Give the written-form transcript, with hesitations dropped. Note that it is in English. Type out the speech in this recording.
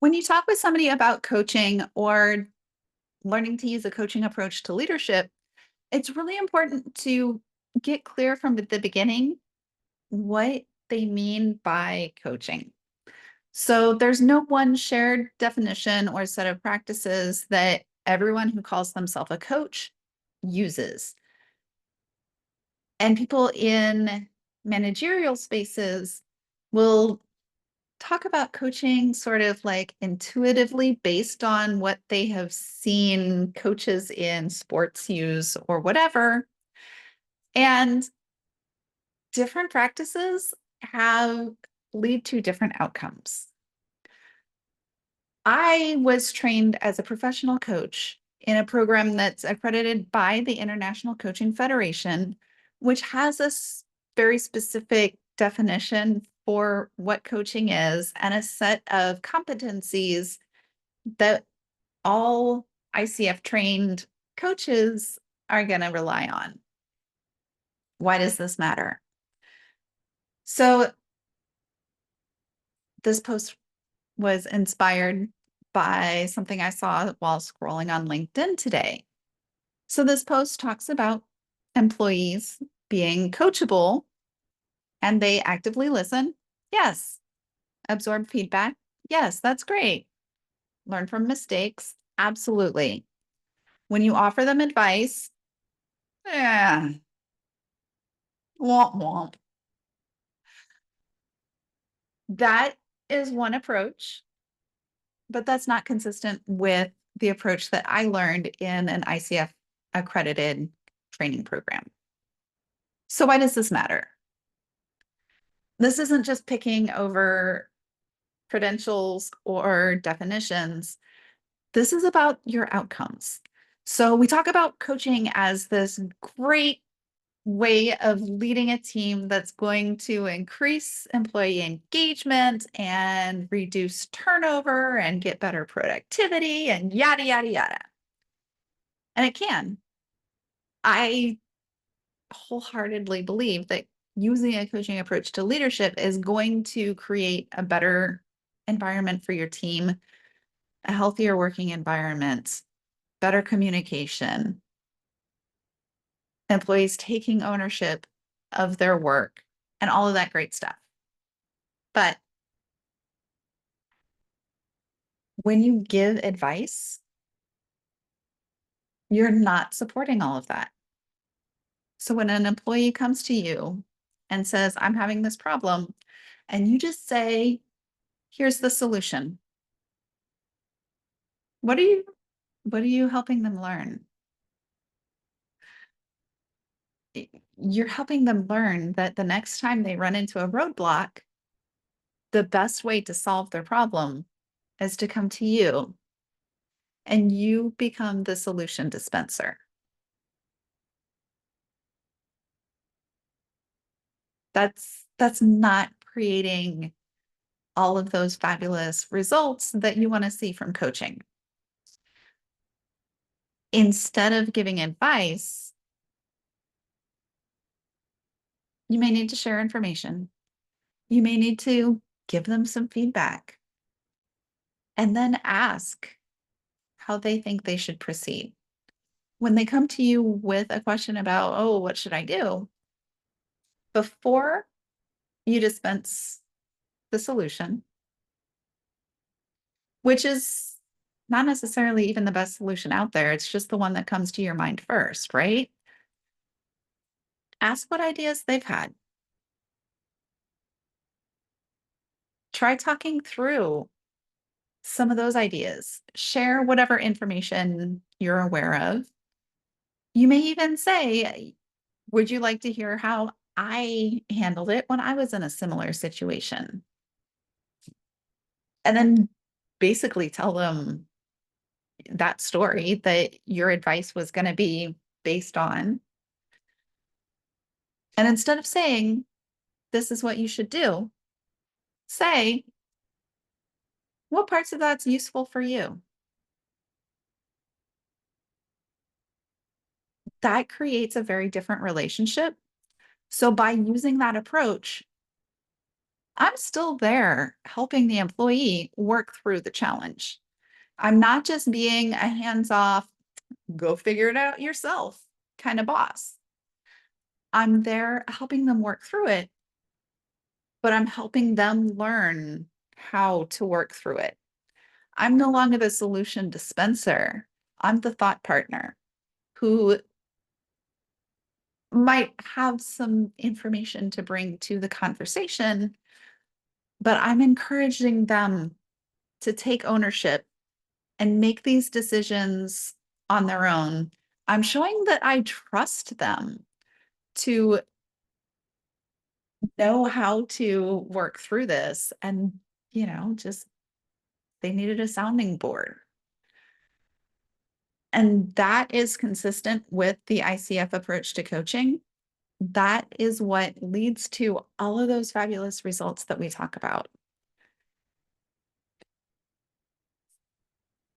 When you talk with somebody about coaching or learning to use a coaching approach to leadership, it's really important to get clear from the beginning what they mean by coaching. So there's no one shared definition or set of practices that everyone who calls themselves a coach uses. And people in managerial spaces will talk about coaching sort of like intuitively based on what they have seen coaches in sports use or whatever. And different practices have lead to different outcomes. I was trained as a professional coach in a program that's accredited by the International Coaching Federation, which has very specific definition for what coaching is and a set of competencies that all ICF trained coaches are going to rely on. Why does this matter? So, this post was inspired by something I saw while scrolling on LinkedIn today. So, this post talks about employees being coachable and they actively listen. Yes. Absorb feedback. Yes, that's great. Learn from mistakes. Absolutely. When you offer them advice, yeah, womp womp. That is one approach, but that's not consistent with the approach that I learned in an ICF accredited training program. So, why does this matter? This isn't just picking over credentials or definitions. This is about your outcomes. So, we talk about coaching as this great way of leading a team that's going to increase employee engagement and reduce turnover and get better productivity and yada, yada, yada. And it can. I wholeheartedly believe that using a coaching approach to leadership is going to create a better environment for your team, a healthier working environment, better communication, employees taking ownership of their work, and all of that great stuff. But when you give advice, you're not supporting all of that. So when an employee comes to you and says, I'm having this problem, and you just say, here's the solution. What are you helping them learn? You're helping them learn that the next time they run into a roadblock, the best way to solve their problem is to come to you and you become the solution dispenser. That's not creating all of those fabulous results that you want to see from coaching. Instead of giving advice, you may need to share information. You may need to give them some feedback and then ask how they think they should proceed. When they come to you with a question about, oh, what should I do? Before you dispense the solution, which is not necessarily even the best solution out there, it's just the one that comes to your mind first, right? Ask what ideas they've had. Try talking through some of those ideas. Share whatever information you're aware of. You may even say, would you like to hear how I handled it when I was in a similar situation? And then basically tell them that story that your advice was going to be based on. And instead of saying, this is what you should do, say, what parts of that's useful for you? That creates a very different relationship. So by using that approach, I'm still there helping the employee work through the challenge. I'm not just being a hands off, go figure it out yourself kind of boss. I'm there helping them work through it, but I'm helping them learn how to work through it. I'm no longer the solution dispenser. I'm the thought partner who might have some information to bring to the conversation, but I'm encouraging them to take ownership and make these decisions on their own. I'm showing that I trust them to know how to work through this and, just they needed a sounding board. And that is consistent with the ICF approach to coaching. That is what leads to all of those fabulous results that we talk about.